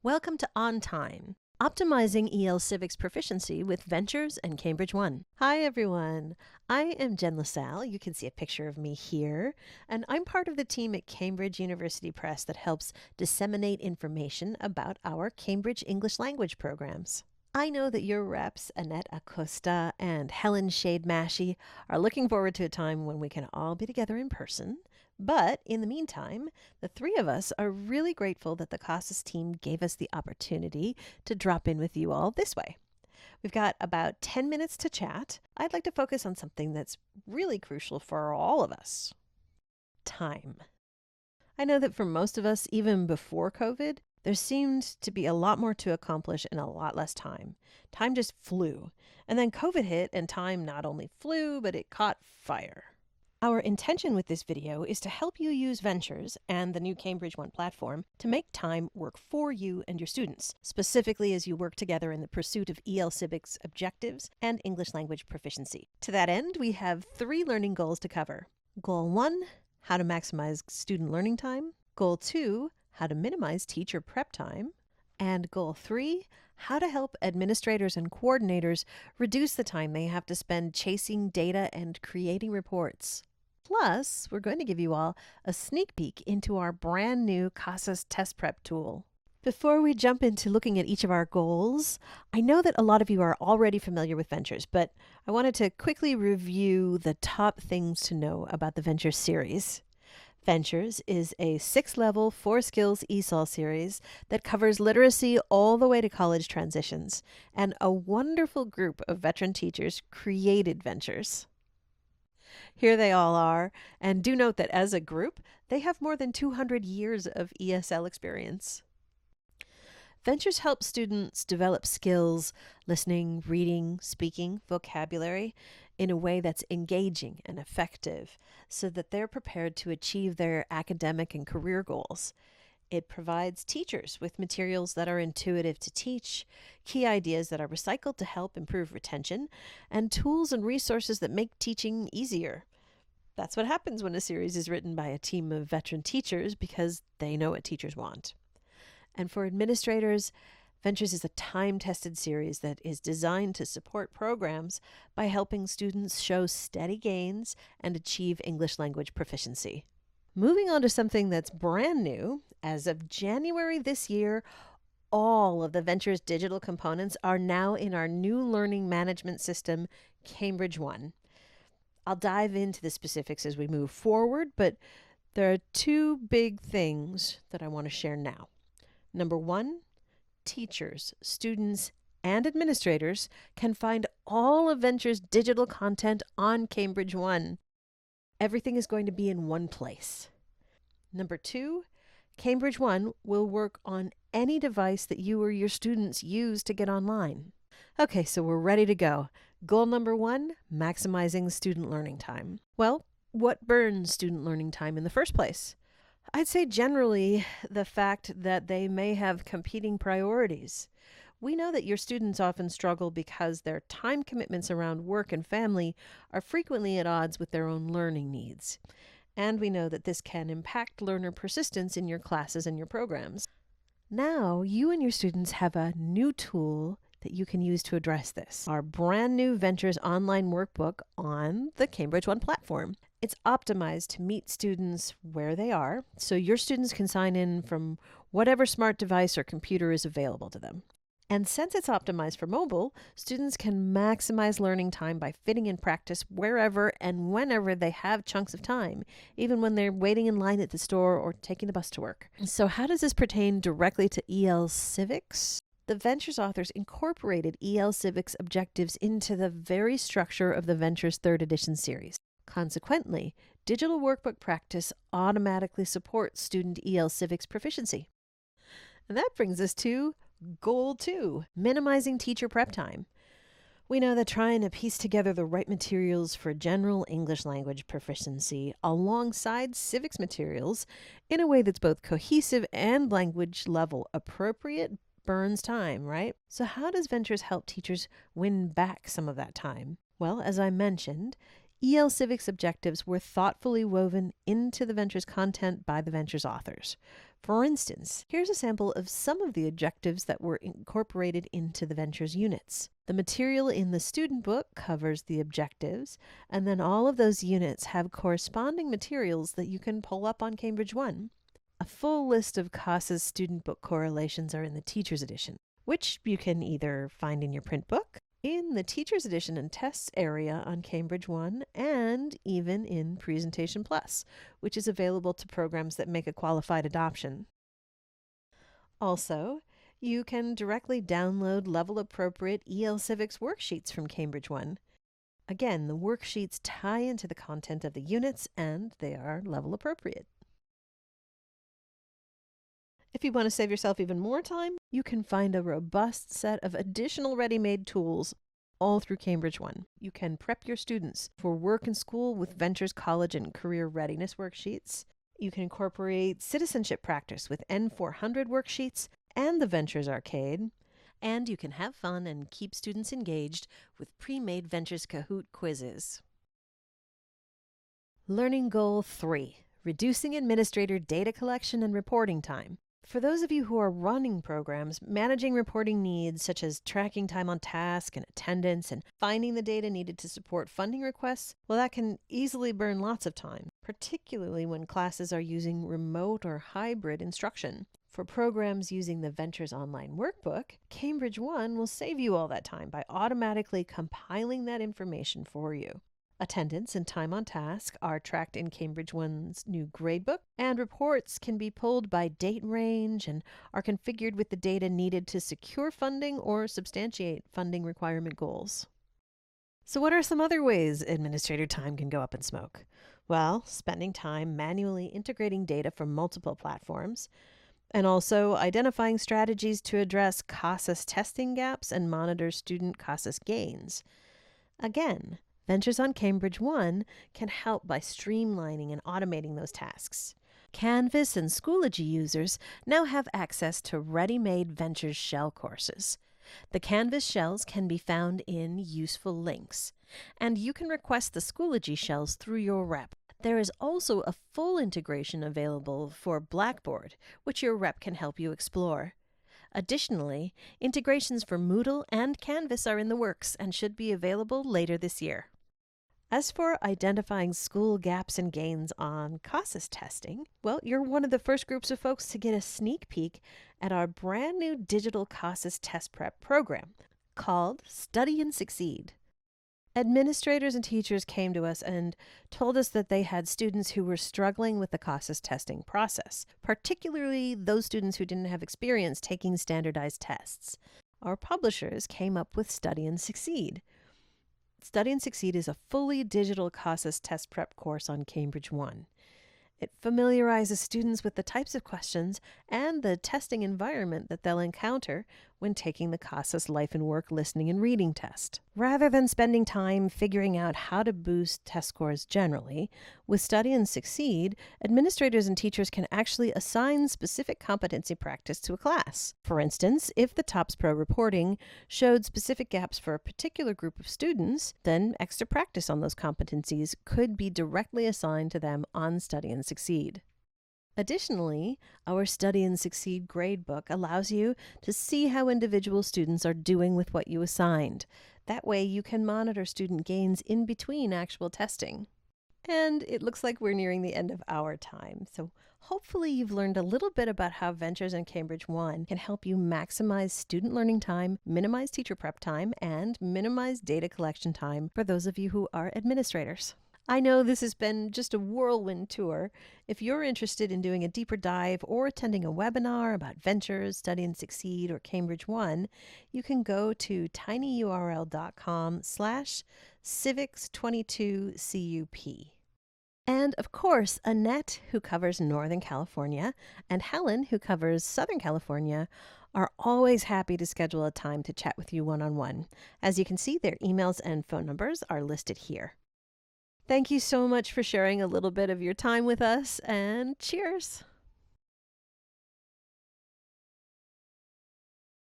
Welcome to On Time, optimizing EL Civics proficiency with Ventures and cambridgeone. Hi everyone, I am Jen LaSalle. You can see a picture of me here, and I'm part of the team at Cambridge University Press that helps disseminate information about our Cambridge English language programs. I know that your reps, Annette Acosta and Helen Shade-Mashey, are looking forward to a time when we can all be together in person. But in the meantime, the three of us are really grateful that the CASAS team gave us the opportunity to drop in with you all this way. We've got about 10 minutes to chat. I'd like to focus on something that's really crucial for all of us: time. I know that for most of us, even before COVID, there seemed to be a lot more to accomplish in a lot less time. Time just flew. And then COVID hit, and time not only flew, but it caught fire. Our intention with this video is to help you use Ventures and the new cambridgeone platform to make time work for you and your students, specifically as you work together in the pursuit of EL Civics objectives and English language proficiency. To that end, we have 3 learning goals to cover. Goal 1, how to maximize student learning time. Goal 2, how to minimize teacher prep time. And Goal 3, how to help administrators and coordinators reduce the time they have to spend chasing data and creating reports. Plus, we're going to give you all a sneak peek into our brand new CASAS test prep tool. Before we jump into looking at each of our goals, I know that a lot of you are already familiar with Ventures, but I wanted to quickly review the top things to know about the Ventures series. Ventures is a 6-level 4-skills ESOL series that covers literacy all the way to college transitions, and a wonderful group of veteran teachers created Ventures. Here they all are, and do note that as a group, they have more than 200 years of ESL experience. Ventures help students develop skills, listening, reading, speaking, vocabulary, in a way that's engaging and effective, so that they're prepared to achieve their academic and career goals. It provides teachers with materials that are intuitive to teach, key ideas that are recycled to help improve retention, and tools and resources that make teaching easier. That's what happens when a series is written by a team of veteran teachers, because they know what teachers want. And for administrators, Ventures is a time-tested series that is designed to support programs by helping students show steady gains and achieve English language proficiency. Moving on to something that's brand new, as of January this year, all of the Ventures digital components are now in our new learning management system, cambridgeone. I'll dive into the specifics as we move forward, but there are 2 big things that I want to share now. Number 1, teachers, students, and administrators can find all of Ventures digital content on cambridgeone. Everything is going to be in one place. Number 2, cambridgeone will work on any device that you or your students use to get online. Okay, so we're ready to go. Goal number 1, maximizing student learning time. Well, what burns student learning time in the first place? I'd say generally the fact that they may have competing priorities. We know that your students often struggle because their time commitments around work and family are frequently at odds with their own learning needs. And we know that this can impact learner persistence in your classes and your programs. Now, you and your students have a new tool that you can use to address this. Our brand new Ventures online workbook on the cambridgeone platform. It's optimized to meet students where they are, so your students can sign in from whatever smart device or computer is available to them. And since it's optimized for mobile, students can maximize learning time by fitting in practice wherever and whenever they have chunks of time, even when they're waiting in line at the store or taking the bus to work. So how does this pertain directly to EL Civics? The Ventures authors incorporated EL Civics objectives into the very structure of the Ventures 3rd edition series. Consequently, digital workbook practice automatically supports student EL Civics proficiency. And that brings us to Goal 2, minimizing teacher prep time. We know that trying to piece together the right materials for general English language proficiency alongside civics materials in a way that's both cohesive and language level appropriate burns time, right? So how does Ventures help teachers win back some of that time? Well, as I mentioned, EL Civics objectives were thoughtfully woven into the Ventures content by the Ventures authors. For instance, here's a sample of some of the objectives that were incorporated into the Ventures units. The material in the student book covers the objectives, and then all of those units have corresponding materials that you can pull up on Cambridge One. A full list of CASAS student book correlations are in the Teacher's Edition, which you can either find in your print book, in the Teacher's Edition and Tests area on Cambridge One, and even in Presentation Plus, which is available to programs that make a qualified adoption. Also, you can directly download level-appropriate EL Civics worksheets from Cambridge One. Again, the worksheets tie into the content of the units, and they are level-appropriate. If you want to save yourself even more time, you can find a robust set of additional ready-made tools all through Cambridge One. You can prep your students for work and school with Ventures College and Career Readiness worksheets. You can incorporate citizenship practice with N400 worksheets and the Ventures Arcade. And you can have fun and keep students engaged with pre-made Ventures Kahoot quizzes. Learning Goal 3, Reducing Administrator Data Collection and Reporting Time. For those of you who are running programs, managing reporting needs such as tracking time on task and attendance and finding the data needed to support funding requests, well, that can easily burn lots of time, particularly when classes are using remote or hybrid instruction. For programs using the Ventures Online Workbook, Cambridge One will save you all that time by automatically compiling that information for you. Attendance and time on task are tracked in Cambridge One's new gradebook, and reports can be pulled by date range and are configured with the data needed to secure funding or substantiate funding requirement goals. So what are some other ways administrator time can go up in smoke? Well, spending time manually integrating data from multiple platforms, and also identifying strategies to address CASAS testing gaps and monitor student CASAS gains. Again, Ventures on Cambridge One can help by streamlining and automating those tasks. Canvas and Schoology users now have access to ready-made Ventures shell courses. The Canvas shells can be found in useful links, and you can request the Schoology shells through your rep. There is also a full integration available for Blackboard, which your rep can help you explore. Additionally, integrations for Moodle and Canvas are in the works and should be available later this year. As for identifying school gaps and gains on CASAS testing, well, you're one of the first groups of folks to get a sneak peek at our brand new digital CASAS test prep program called Study and Succeed. Administrators and teachers came to us and told us that they had students who were struggling with the CASAS testing process, particularly those students who didn't have experience taking standardized tests. Our publishers came up with Study and Succeed. Study and Succeed is a fully digital CASAS test prep course on Cambridge One. It familiarizes students with the types of questions and the testing environment that they'll encounter when taking the CASAS Life and Work Listening and Reading test. Rather than spending time figuring out how to boost test scores generally, with Study and Succeed, administrators and teachers can actually assign specific competency practice to a class. For instance, if the TOPS Pro reporting showed specific gaps for a particular group of students, then extra practice on those competencies could be directly assigned to them on Study and Succeed. Additionally, our Study and Succeed gradebook allows you to see how individual students are doing with what you assigned. That way you can monitor student gains in between actual testing. And it looks like we're nearing the end of our time, so hopefully you've learned a little bit about how Ventures and Cambridge One can help you maximize student learning time, minimize teacher prep time, and minimize data collection time for those of you who are administrators. I know this has been just a whirlwind tour. If you're interested in doing a deeper dive or attending a webinar about Ventures, Study and Succeed, or Cambridge One, you can go to tinyurl.com/civics22cup. And of course, Annette, who covers Northern California, and Helen, who covers Southern California, are always happy to schedule a time to chat with you one-on-one. As you can see, their emails and phone numbers are listed here. Thank you so much for sharing a little bit of your time with us, and cheers!